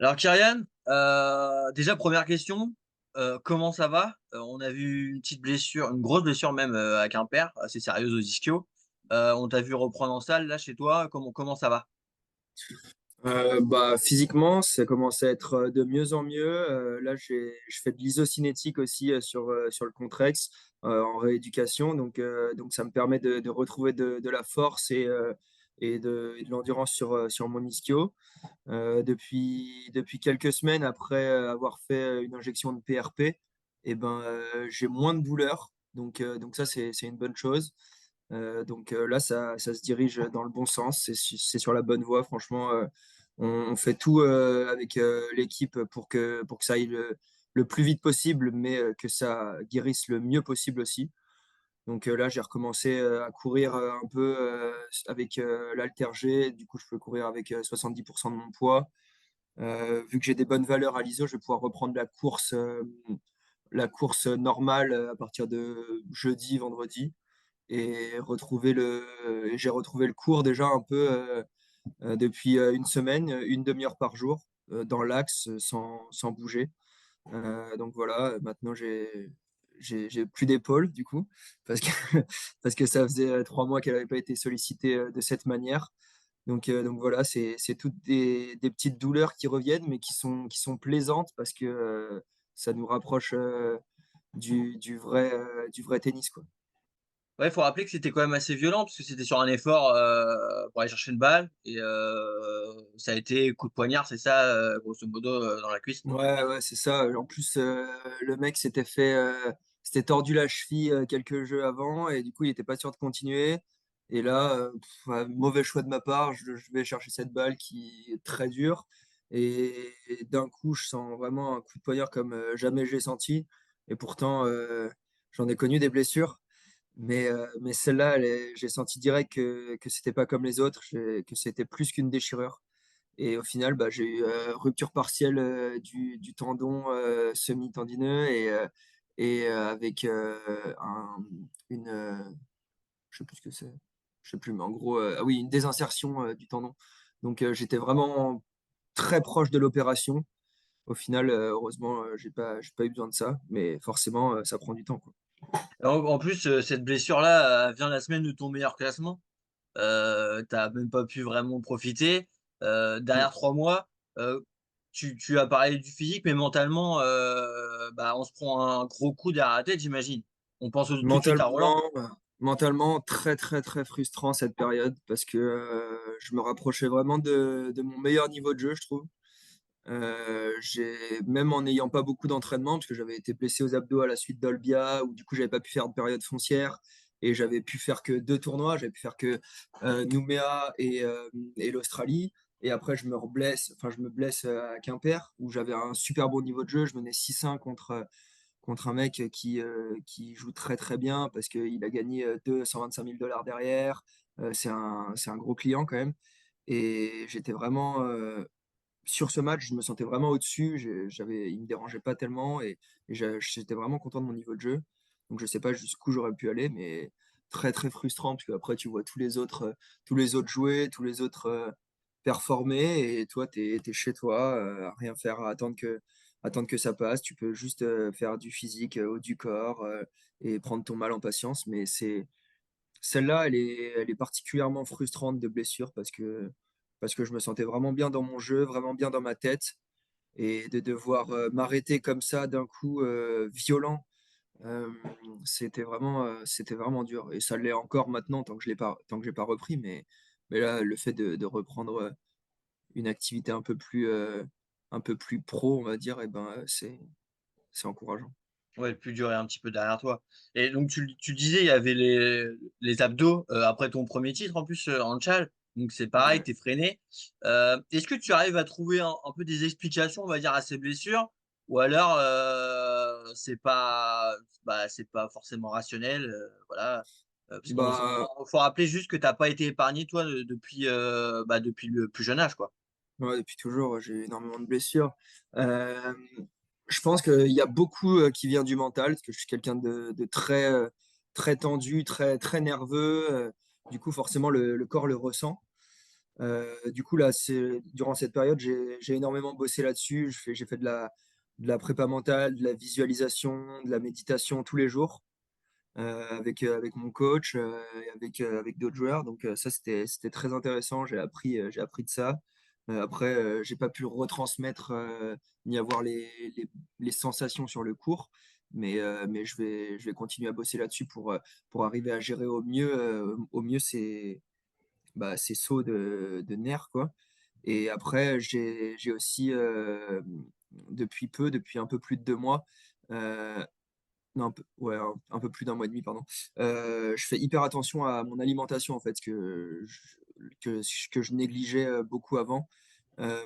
Alors Kyrian, déjà première question, comment ça va? On a vu une petite blessure, une grosse blessure même à Quimper, assez sérieuse aux ischio. On t'a vu reprendre en salle là chez toi, comment ça va? Physiquement, ça commence à être de mieux en mieux. Là, je fais de l'isocinétique aussi sur le Contrex en rééducation. Donc, ça me permet de retrouver de la force et de l'endurance sur mon ischio. Depuis quelques semaines, après avoir fait une injection de PRP, j'ai moins de douleur. Donc ça, c'est une bonne chose. Là, ça se dirige dans le bon sens. C'est sur la bonne voie. Franchement, on fait tout avec l'équipe pour que ça aille le plus vite possible, mais que ça guérisse le mieux possible aussi. Là, j'ai recommencé à courir un peu avec l'haltère-G. Du coup, je peux courir avec 70% de mon poids. Vu que j'ai des bonnes valeurs à l'ISO, je vais pouvoir reprendre la course normale à partir de jeudi, vendredi et j'ai retrouvé le cours déjà un peu depuis une semaine, une demi-heure par jour dans l'axe sans bouger. Donc voilà, maintenant j'ai plus d'épaule du coup parce que parce que ça faisait 3 mois qu'elle n'avait pas été sollicitée de cette manière. Donc voilà, c'est toutes des petites douleurs qui reviennent, mais qui sont plaisantes parce que ça nous rapproche du vrai tennis, quoi. Ouais, il faut rappeler que c'était quand même assez violent parce que c'était sur un effort pour aller chercher une balle et ça a été coup de poignard, c'est ça, grosso modo, dans la cuisse. Ouais, ouais, c'est ça. En plus, le mec s'était tordu la cheville quelques jeux avant et du coup, il était pas sûr de continuer. Et là, ouais, mauvais choix de ma part. Je vais chercher cette balle qui est très dure et d'un coup, je sens vraiment un coup de poignard comme jamais j'ai senti. Et pourtant, j'en ai connu des blessures, mais celle-là, j'ai senti direct que c'était pas comme les autres, que c'était plus qu'une déchirure. Et au final, j'ai eu rupture partielle du tendon semi-tendineux et avec je sais plus ce que c'est, je sais plus, mais en gros, ah oui, une désinsertion du tendon. Donc j'étais vraiment très proche de l'opération. Au final, heureusement, j'ai pas eu besoin de ça, mais forcément, ça prend du temps, quoi. En plus, cette blessure-là, vient la semaine de ton meilleur classement. Tu même pas pu vraiment profiter. Mm. Derrière 3 mois, tu as parlé du physique, mais mentalement, on se prend un gros coup derrière la tête, j'imagine. On pense tout de suite à Roland. Mentalement, très, très, très frustrant cette période parce que je me rapprochais vraiment de mon meilleur niveau de jeu, je trouve. Même en n'ayant pas beaucoup d'entraînement, parce que j'avais été blessé aux abdos à la suite d'Olbia, où du coup j'avais pas pu faire de période foncière, et j'avais pu faire que 2 tournois, j'avais pu faire que Nouméa et l'Australie, et après je me blesse à Quimper, où j'avais un super bon niveau de jeu, je menais 6-1 contre un mec qui joue très très bien, parce qu'il a gagné 125 000 dollars derrière. C'est un gros client quand même, et j'étais vraiment sur ce match, je me sentais vraiment au-dessus. Il me dérangeait pas tellement et j'étais vraiment content de mon niveau de jeu. Donc je sais pas jusqu'où j'aurais pu aller, mais très très frustrant parce qu'après tu vois tous les autres jouer, tous les autres performer et toi t'es chez toi à rien faire, à attendre que ça passe. Tu peux juste faire du physique, haut du corps et prendre ton mal en patience. Mais celle-là, elle est particulièrement frustrante de blessure parce que je me sentais vraiment bien dans mon jeu, vraiment bien dans ma tête. Et de devoir m'arrêter comme ça d'un coup violent, euh, c'était vraiment dur. Et ça l'est encore maintenant tant que j'ai pas repris. Mais là, le fait de reprendre une activité un peu plus pro, on va dire, c'est encourageant. Ouais, pu durer un petit peu derrière toi. Et donc tu disais, il y avait les abdos, après ton premier titre en plus, en tchal, donc c'est pareil, Ouais. tu es freiné. Est-ce que tu arrives à trouver un peu des explications, on va dire, à ces blessures? Ou alors, c'est pas forcément rationnel, voilà, parce qu'on Bah, faut rappeler juste que tu as pas été épargné toi, depuis le plus jeune âge, quoi. ouais, depuis toujours, j'ai eu énormément de blessures. Euh, je pense qu'il y a beaucoup qui vient du mental, parce que je suis quelqu'un de très, très tendu, très, très nerveux. Du coup, forcément, le corps le ressent. Du coup, là, durant cette période, j'ai énormément bossé là-dessus. J'ai fait de la prépa mentale, de la visualisation, de la méditation tous les jours avec mon coach et avec d'autres joueurs. Donc ça, c'était très intéressant. J'ai appris de ça. Après, j'ai pas pu retransmettre ni avoir les sensations sur le cours, mais je vais continuer à bosser là-dessus pour arriver à gérer au mieux ces sauts de nerfs, quoi. Et après, j'ai aussi, depuis un peu plus de 2 mois, euh, non, ouais, un peu plus d'1 mois et demi, pardon. Je fais hyper attention à mon alimentation, en fait, que je négligeais beaucoup avant. Euh,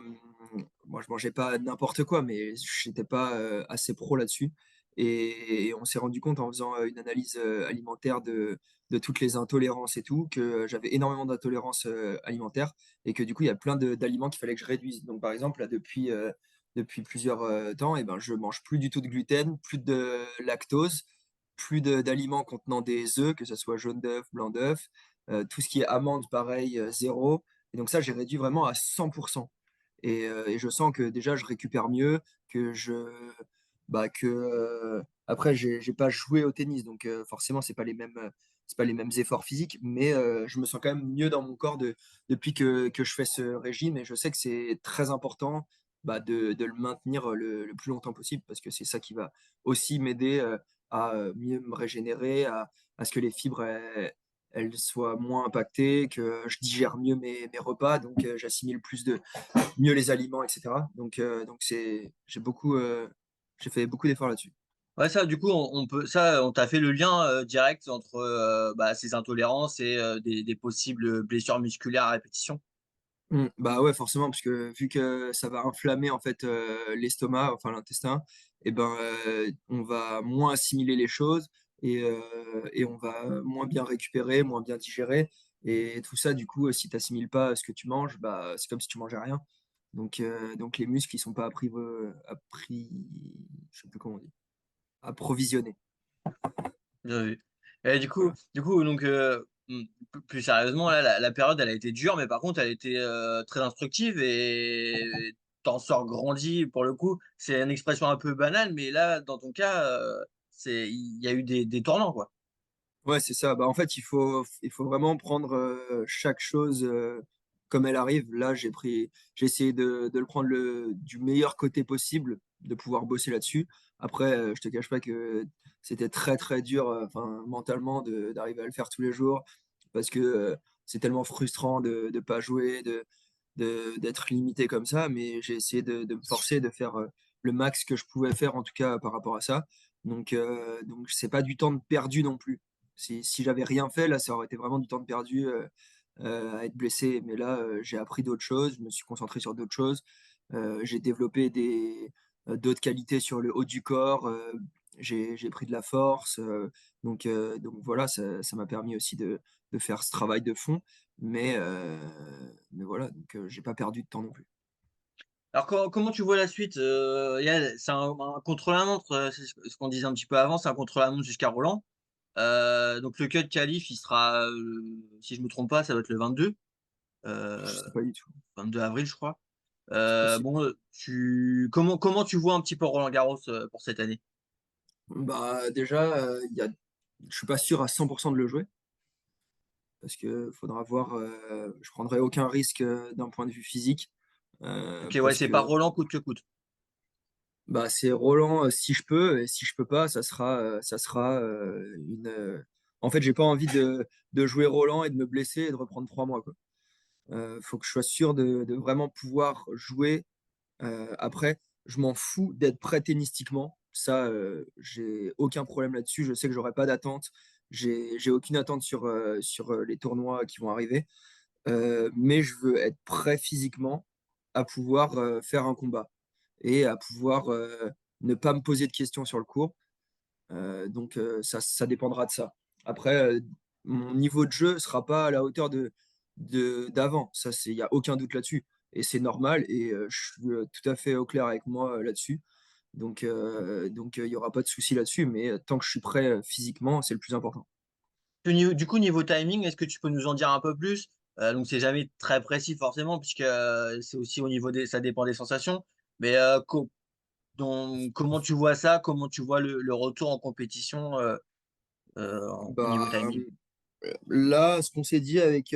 Moi, je mangeais pas n'importe quoi, mais j'étais pas assez pro là-dessus. Et on s'est rendu compte en faisant une analyse alimentaire de toutes les intolérances et tout, que j'avais énormément d'intolérances alimentaires et que du coup, il y a plein d'aliments qu'il fallait que je réduise. Donc, par exemple, là, depuis plusieurs temps, et ben, je mange plus du tout de gluten, plus de lactose, d'aliments contenant des œufs, que ce soit jaune d'œuf, blanc d'œuf, tout ce qui est amandes, pareil, zéro. Et donc ça, j'ai réduit vraiment à 100%. Et je sens que déjà, je récupère mieux, que après, j'ai pas joué au tennis, donc forcément, c'est pas les mêmes efforts physiques, mais je me sens quand même mieux dans mon corps depuis que je fais ce régime, et je sais que c'est très important de le maintenir le plus longtemps possible, parce que c'est ça qui va aussi m'aider à mieux me régénérer, à ce que les fibres elles soient moins impactées, que je digère mieux mes repas, donc j'assimile mieux les aliments, etc. Donc j'ai fait beaucoup d'efforts là-dessus. Ouais, ça, du coup, on t'a fait le lien direct entre ces intolérances et des possibles blessures musculaires à répétition. Bah ouais, forcément, parce que vu que ça va inflammer en fait l'estomac, enfin l'intestin, et ben on va moins assimiler les choses et on va moins bien récupérer, moins bien digérer. Et tout ça, du coup, si tu n'assimiles pas ce que tu manges, bah c'est comme si tu mangeais rien. Donc les muscles, ils sont pas je sais plus comment on dit, approvisionnés. Bien vu. Et du coup, donc, plus sérieusement, là, la période, elle a été dure, mais par contre, elle a été très instructive et t'en sors grandi pour le coup. C'est une expression un peu banale, mais là, dans ton cas, il y a eu des tournants, quoi. Ouais, c'est ça. Bah, en fait, il faut vraiment prendre chaque chose comme elle arrive. Là, j'ai essayé de le prendre du meilleur côté possible, de pouvoir bosser là-dessus. Après, je te cache pas que c'était très, très dur, enfin, mentalement, d'arriver à le faire tous les jours parce que c'est tellement frustrant de ne pas jouer, d'être limité comme ça. Mais j'ai essayé de me forcer, de faire le max que je pouvais faire, en tout cas, par rapport à ça. Donc c'est pas du temps de perdu non plus. Si j'avais rien fait, là, ça aurait été vraiment du temps de perdu à être blessé. Mais là, j'ai appris d'autres choses, je me suis concentré sur d'autres choses. J'ai développé d'autres qualités sur le haut du corps. J'ai pris de la force. Donc voilà, ça m'a permis aussi de faire ce travail de fond. Mais voilà, donc j'ai pas perdu de temps non plus. Alors, comment tu vois la suite? C'est un contre-la-montre, c'est ce qu'on disait un petit peu avant, c'est un contre-la-montre jusqu'à Roland. Donc, le cut qualif, il sera, si je me trompe pas, ça doit être le 22, Je euh, sais pas du tout, 22 avril, je crois. c'est possible. Bon, comment tu vois un petit peu Roland Garros pour cette année? Bah déjà, je suis pas sûr à 100% de le jouer. Parce que faudra voir, je prendrai aucun risque d'un point de vue physique, Ok, ouais, parce c'est pas que Roland coûte que coûte. bah, c'est Roland si je peux, et si je peux pas, ça sera en fait, j'ai pas envie de jouer Roland et de me blesser et de reprendre 3 mois, quoi. Faut que je sois sûr de vraiment pouvoir jouer. Après, je m'en fous d'être prêt tennistiquement. Ça, j'ai aucun problème là-dessus. Je sais que j'aurai pas d'attente. J'ai aucune attente sur les tournois qui vont arriver. Mais je veux être prêt physiquement à pouvoir faire un combat et à pouvoir ne pas me poser de questions sur le court. Ça dépendra de ça. Après, mon niveau de jeu sera pas à la hauteur d'avant. Ça, il n'y a aucun doute là-dessus. Et c'est normal et je suis tout à fait au clair avec moi là-dessus. Il n'y aura pas de souci là-dessus. Mais tant que je suis prêt physiquement, c'est le plus important. Du coup, niveau timing, est-ce que tu peux nous en dire un peu plus? Donc c'est jamais très précis forcément puisque, c'est aussi au niveau des ça dépend des sensations. Mais, comment tu vois ça? Comment tu vois le retour en compétition, au Bah, niveau timing? là, ce qu'on s'est dit avec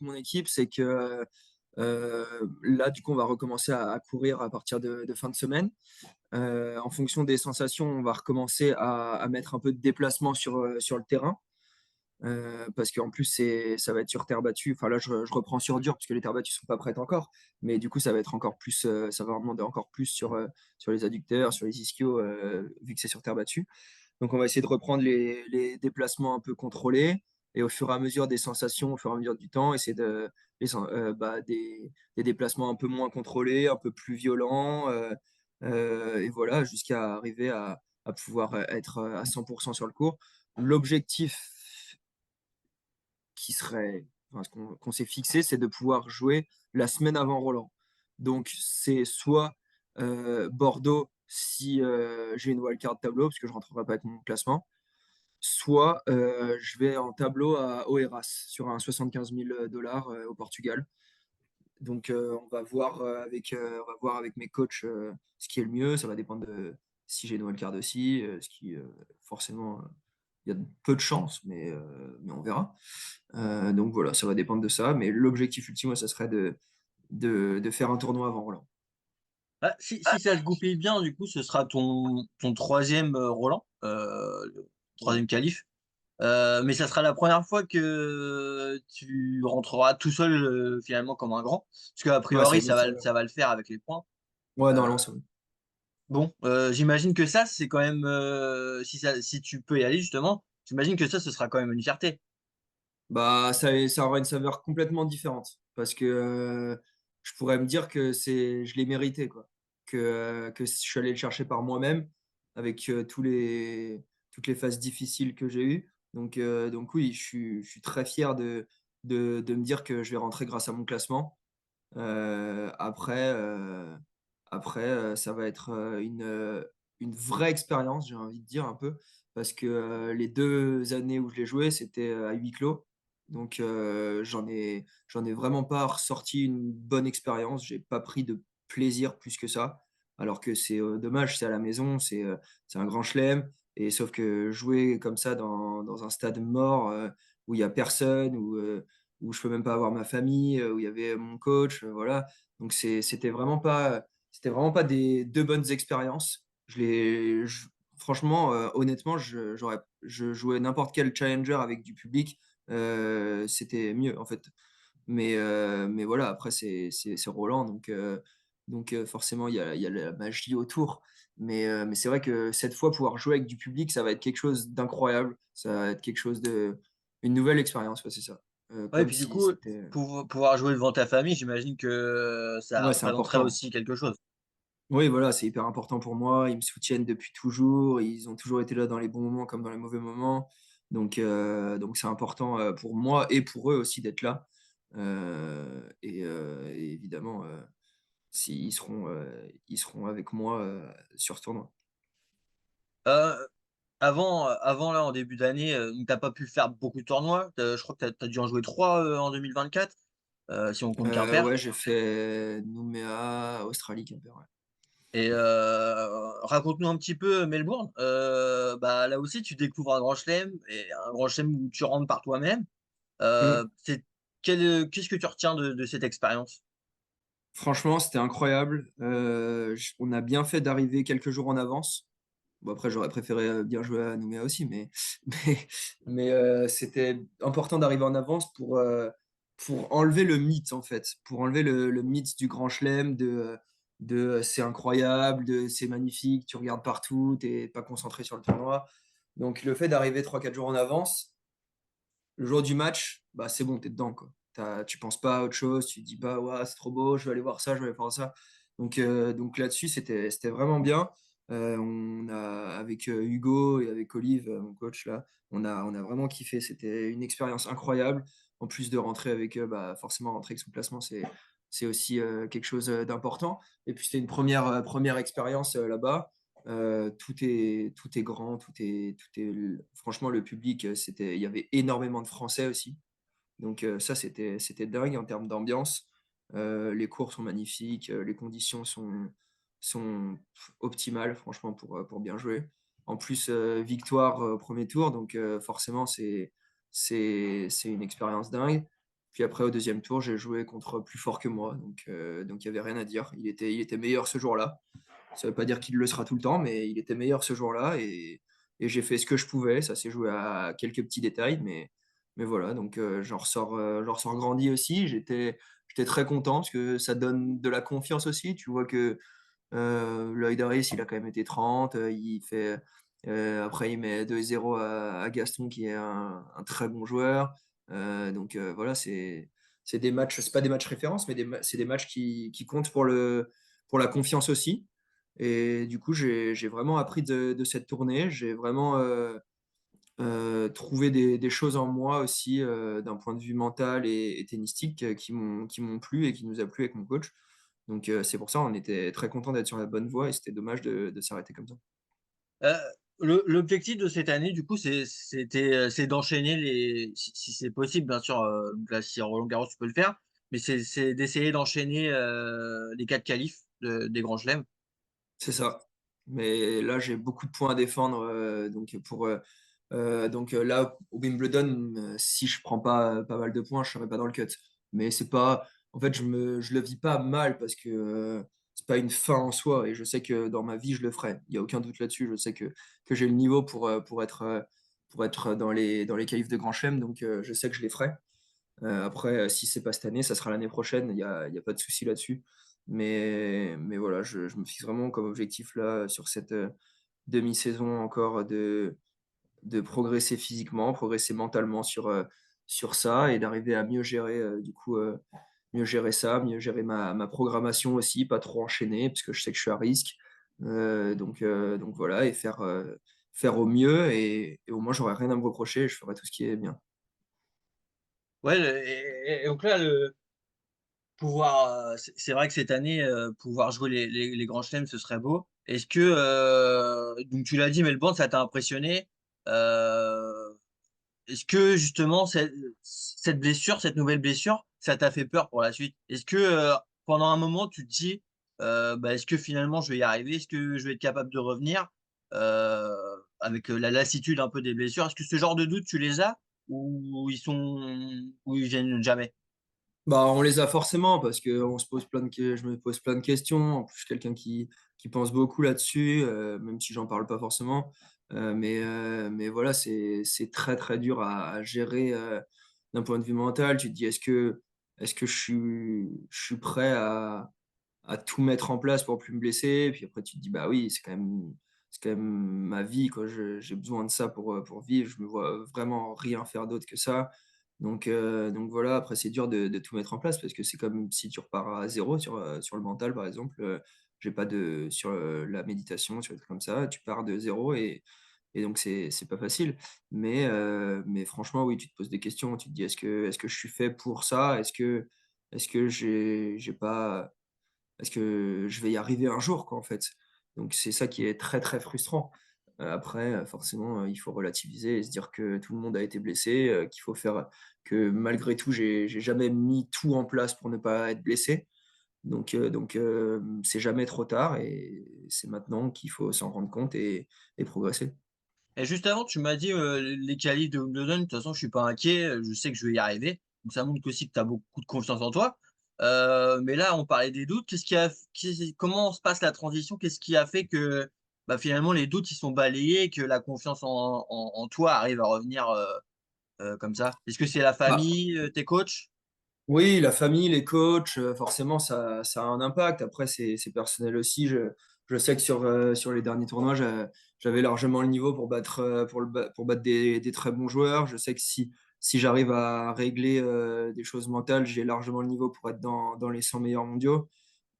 mon équipe, c'est que, là, du coup, on va recommencer à courir à partir de fin de semaine. En fonction des sensations, on va recommencer à mettre un peu de déplacement sur le terrain. Parce qu'en plus, ça va être sur terre battue. Enfin, là, je reprends sur dur parce que les terres battues sont pas prêtes encore. Mais du coup, ça va être encore plus, ça va demander encore plus sur les adducteurs, sur les ischios, vu que c'est sur terre battue. Donc, on va essayer de reprendre les déplacements un peu contrôlés et au fur et à mesure des sensations, au fur et à mesure du temps, essayer des déplacements un peu moins contrôlés, un peu plus violents. Et voilà, jusqu'à arriver à pouvoir être à 100% sur le cours. L'objectif qui serait, enfin, qu'on s'est fixé, c'est de pouvoir jouer la semaine avant Roland. Donc, c'est soit Bordeaux si j'ai une wildcard tableau, parce que je ne rentrerai pas avec mon classement, soit je vais en tableau à Oeiras sur un 75 000 dollars au Portugal. Donc, on va voir avec mes coachs ce qui est le mieux. Ça va dépendre de si j'ai une wildcard aussi, ce qui forcément, il y a peu de chance, mais on verra. Donc voilà, ça va dépendre de ça. Mais l'objectif ultime, ouais, ça serait de faire un tournoi avant Roland. Ah, si ça se goupille bien, du coup, ce sera ton 3e, Roland, le Ouais. 3e qualif. Mais ça sera la première fois que tu rentreras tout seul, finalement comme un grand? Parce qu'a Ouais, ça priori va être ça. ça va le faire avec les points. Ouais, Heu, normalement, ça va. bon, j'imagine que ça, c'est quand même, si tu peux y aller justement, j'imagine que ça, ce sera quand même une fierté? Bah, ça aura une saveur complètement différente. Parce que je pourrais me dire que je l'ai mérité, quoi. Que je suis allé le chercher par moi-même avec toutes les phases difficiles que j'ai eues. Donc oui, je suis très fier de me dire que je vais rentrer grâce à mon classement. Après, ça va être une vraie expérience, j'ai envie de dire un peu, parce que les 2 années où je l'ai joué, c'était à huis clos. Donc, j'en ai vraiment pas ressorti une bonne expérience. J'ai pas pris de plaisir plus que ça. Alors que c'est dommage, c'est à la maison, c'est un grand chelem. Et sauf que jouer comme ça dans un stade mort où il y a personne, où je peux même pas avoir ma famille, où il y avait mon coach, voilà. Donc c'était vraiment pas des 2 bonnes expériences. Franchement, honnêtement, je jouais n'importe quel challenger avec du public, c'était mieux en fait. Mais voilà, après c'est Roland, donc forcément il y a la magie autour. Mais c'est vrai que cette fois, pouvoir jouer avec du public, ça va être quelque chose d'incroyable. Ça va être quelque chose une nouvelle expérience, ouais, c'est ça. Ouais et Comme puis du si coup, c'était pouvoir jouer devant ta famille, j'imagine que ça Ouais, c'est représenterait important. aussi quelque chose? Oui, voilà, c'est hyper important pour moi. Ils me soutiennent depuis toujours. Ils ont toujours été là dans les bons moments comme dans les mauvais moments. Donc c'est important pour moi et pour eux aussi d'être là. Et évidemment, ils seront avec moi sur ce tournoi. Heu, avant là, en début d'année, donc tu pas pu faire beaucoup de tournois. Je crois que tu as dû en jouer 3 en 2024, si on compte Quimper Ouais, j'ai fait Nouméa, Australie, Quimper. Ouais. et raconte-nous un petit peu Melbourne. Bah, là aussi, tu découvres un grand chelem et un grand chelem où tu rentres par toi-même. Mm. C'est qu'est-ce que tu retiens de cette expérience? Franchement, c'était incroyable. On a bien fait d'arriver quelques jours en avance. Bon, après, j'aurais préféré bien jouer à Nouméa aussi, mais, mais c'était important d'arriver en avance pour enlever le mythe, en fait. Pour enlever le mythe du Grand Chelem, de c'est incroyable, de c'est magnifique, tu regardes partout, t'es pas concentré sur le tournoi. Donc, le fait d'arriver 3 4 jours en avance, le jour du match, bah, c'est bon, t'es dedans, quoi. Tu penses pas à autre chose, tu te dis pas, ouais, c'est trop beau, je vais aller voir ça, je vais aller voir ça. Donc là-dessus, c'était vraiment bien. Avec Hugo et avec Olive, mon coach, là, on a vraiment kiffé. C'était une expérience incroyable. En plus de rentrer avec eux, bah, forcément, rentrer avec son classement, c'est aussi quelque chose d'important. Et puis, c'était une première expérience là-bas. Tout est grand, franchement, le public, il y avait énormément de Français aussi. Donc ça, c'était dingue en termes d'ambiance. Les cours sont magnifiques, les conditions sont optimales franchement pour bien jouer. En plus, victoire au 1er tour, donc forcément c'est une expérience dingue. Puis après au 2e tour, j'ai joué contre plus fort que moi, donc il y avait rien à dire. Il était meilleur ce jour-là. Ça veut pas dire qu'il le sera tout le temps, mais il était meilleur ce jour-là et j'ai fait ce que je pouvais. Ça s'est joué à quelques petits détails, mais voilà, donc j'en ressors grandi aussi. J'étais très content parce que ça donne de la confiance aussi. Tu vois que Lloyd Harris, il a quand même été 30. Après, il met 2-0 à Gaston, qui est un très bon joueur. Donc voilà, c'est des matchs, c'est pas des matchs références, mais c'est des matchs qui comptent pour la confiance aussi. Et du coup, j'ai vraiment appris de cette tournée. J'ai vraiment trouvé des choses en moi aussi, d'un point de vue mental et tennistique, qui m'ont plu et qui nous a plu avec mon coach. Donc c'est pour ça on était très content d'être sur la bonne voie et c'était dommage de s'arrêter comme ça. Heu, l'objectif de cette année, du coup, c'est d'enchaîner si c'est possible, bien sûr, donc là, si Roland Garros, tu peux le faire, mais c'est d'essayer d'enchaîner, les 4 qualifs des grands chelems. C'est ça. Mais là, j'ai beaucoup de points à défendre, là, au Wimbledon, si je prends pas mal de points, je serai pas dans le cut. Mais c'est pas en fait, je le vis pas mal parce que, c'est pas une fin en soi et je sais que dans ma vie, je le ferai. Il y a aucun doute là-dessus. Je sais que j'ai le niveau pour être dans les qualifs de Grand Chelem, donc je sais que je les ferai. Après, si c'est pas cette année, ça sera l'année prochaine. Il y a pas de souci là-dessus. Mais voilà, je me fixe vraiment comme objectif là, sur cette demi-saison encore, de progresser physiquement, progresser mentalement sur ça et d'arriver à mieux gérer, du coup, mieux gérer ça, mieux gérer ma programmation aussi, pas trop enchaîner, parce que je sais que je suis à risque. Donc voilà, et faire au mieux et au moins j'aurai rien à me reprocher et je ferai tout ce qui est bien. Ouais, et donc là, pouvoir, c'est vrai que cette année, pouvoir jouer les grands chelems, ce serait beau. Est-ce que, donc tu l'as dit, Melbourne, ça t'a impressionné? Heu, Est-ce que justement cette blessure, cette nouvelle blessure, ça t'a fait peur pour la suite? Est-ce que, pendant un moment tu te dis, bah, «Est-ce que finalement je vais y arriver? Est-ce que je vais être capable de revenir?» heu, avec, la lassitude un peu des blessures. Est-ce que ce genre de doute tu les as? Ou ils viennent jamais? Bah, on les a forcément parce que je me pose plein de questions. En plus, je suis quelqu'un qui pense beaucoup là-dessus, même si j'en parle pas forcément. Mais voilà, c'est très, très dur à gérer, d'un point de vue mental. Tu te dis: «Est-ce que je suis prêt à tout mettre en place pour plus me blesser?» Puis après tu te dis: «Bah oui, c'est quand même ma vie, quoi. J'ai besoin de ça pour vivre. Je me vois vraiment rien faire d'autre que ça». Donc voilà, après c'est dur de tout mettre en place parce que c'est comme si tu repars à zéro sur le mental, par exemple. J'ai pas de sur, la méditation, sur des trucs comme ça, tu pars de zéro et donc c'est pas facile. Mais franchement, oui, tu te poses des questions. Tu te dis: «Est-ce que je suis fait pour ça? Est-ce que j'ai pas est-ce que je vais y arriver un jour, quoi, en fait?» Donc c'est ça qui est très, très frustrant. Après, forcément, il faut relativiser et se dire que tout le monde a été blessé, qu'il faut faire que malgré tout, j'ai jamais mis tout en place pour ne pas être blessé. Donc c'est jamais trop tard et c'est maintenant qu'il faut s'en rendre compte et progresser. Et juste avant, tu m'as dit, les qualifs de Wimbledon, de toute façon, je suis pas inquiet, je sais que je vais y arriver. Donc ça montre qu'aussi que tu as beaucoup de confiance en toi. Mais là, on parlait des doutes. Comment se passe la transition? Qu'est-ce qui a fait que, bah, finalement, les doutes, ils sont balayés et que la confiance en toi arrive à revenir, comme ça? Est-ce que c'est la Bah, famille, tes coachs? oui, la famille, les coachs, forcément ça a un impact. Après c'est personnel aussi. Je sais que sur les derniers tournois, j'avais largement le niveau pour battre des très bons joueurs. Je sais que si j'arrive à régler, des choses mentales, j'ai largement le niveau pour être dans les 100 meilleurs mondiaux.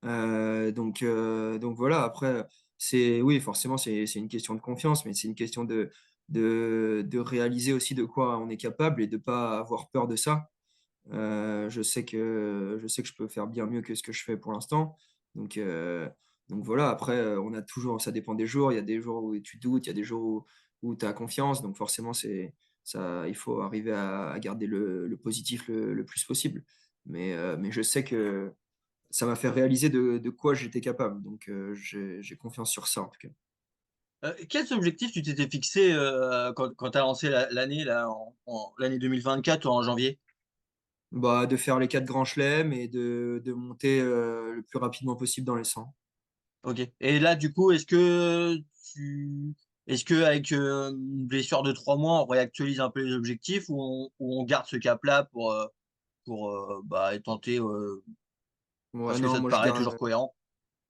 Donc voilà, après, oui, forcément, c'est une question de confiance, mais c'est une question de réaliser aussi de quoi on est capable et de pas avoir peur de ça. Je sais que je peux faire bien mieux que ce que je fais pour l'instant. Donc, heu, donc voilà, après, on a toujours ça dépend des jours. Il y a des jours où tu doutes, il y a des jours où tu as confiance. Donc forcément, il faut arriver à garder le positif le plus possible. Mais je sais que ça m'a fait réaliser de quoi j'étais capable, donc j'ai confiance sur ça, en tout cas. Quels objectifs tu t'étais fixé, quand tu as lancé l'année là, en l'année 2024 en janvier? Bah, de faire les 4 grands chelems et de monter, le plus rapidement possible dans les 100. OK, et là, du coup, tu est-ce qu'avec, une blessure de 3 mois, on réactualise un peu les objectifs ou on garde ce cap-là bah, et tenter, Ouais, parce que non, ça te moi je paraît garde toujours cohérent?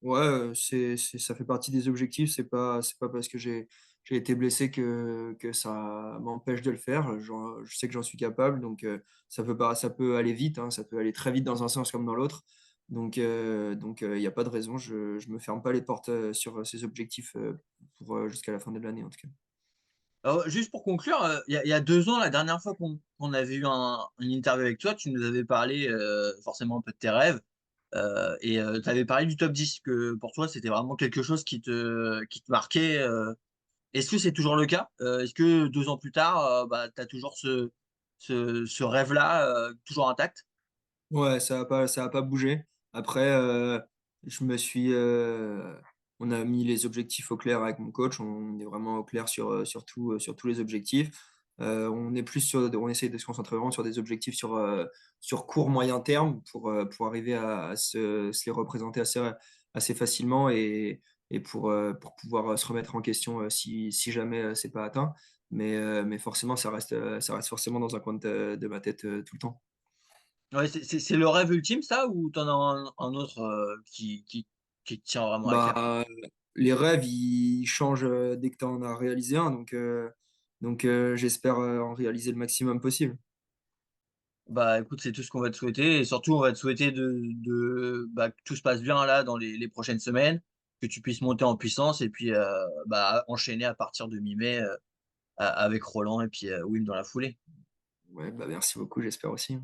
ouais, c'est ça fait partie des objectifs, c'est pas parce que j'ai été blessé que ça m'empêche de le faire. Je sais que j'en suis capable, donc ça peut aller vite, hein, ça peut aller très vite dans un sens comme dans l'autre. Il y a pas de raison, je me ferme pas les portes, sur, ces objectifs, pour, jusqu'à la fin de l'année, en tout cas. Alors, juste pour conclure, il y a 2 ans, la dernière fois qu'on avait eu une interview avec toi, tu nous avais parlé, forcément un peu de tes rêves, et tu avais parlé du top 10, que pour toi, c'était vraiment quelque chose qui te marquait. Est-ce que c'est toujours le cas? Est-ce que 2 ans plus tard, bah, tu as toujours ce rêve-là, toujours intact? Ouais, ça a pas bougé. Après, je me suis, on a mis les objectifs au clair avec mon coach. On est vraiment au clair sur tous les objectifs. On essaye de se concentrer vraiment sur des objectifs sur court, moyen terme pour arriver à se les représenter assez facilement et pour pouvoir, se remettre en question, si jamais, c'est pas atteint. Mais forcément, ça reste forcément dans un coin de ma tête, tout le temps. Ouais, c'est le rêve ultime ça, ou tu en as un autre, qui te tient vraiment à cœur? Bah, les rêves, ils changent, dès que tu en as réalisé un, j'espère, en réaliser le maximum possible. Bah, écoute, c'est tout ce qu'on va te souhaiter, et surtout on va te souhaiter bah, que tout se passe bien là dans les prochaines semaines, que tu puisses monter en puissance et puis, bah, enchaîner à partir de mi-mai, avec Roland et puis, Wim dans la foulée. Ouais, bah, merci beaucoup, j'espère aussi.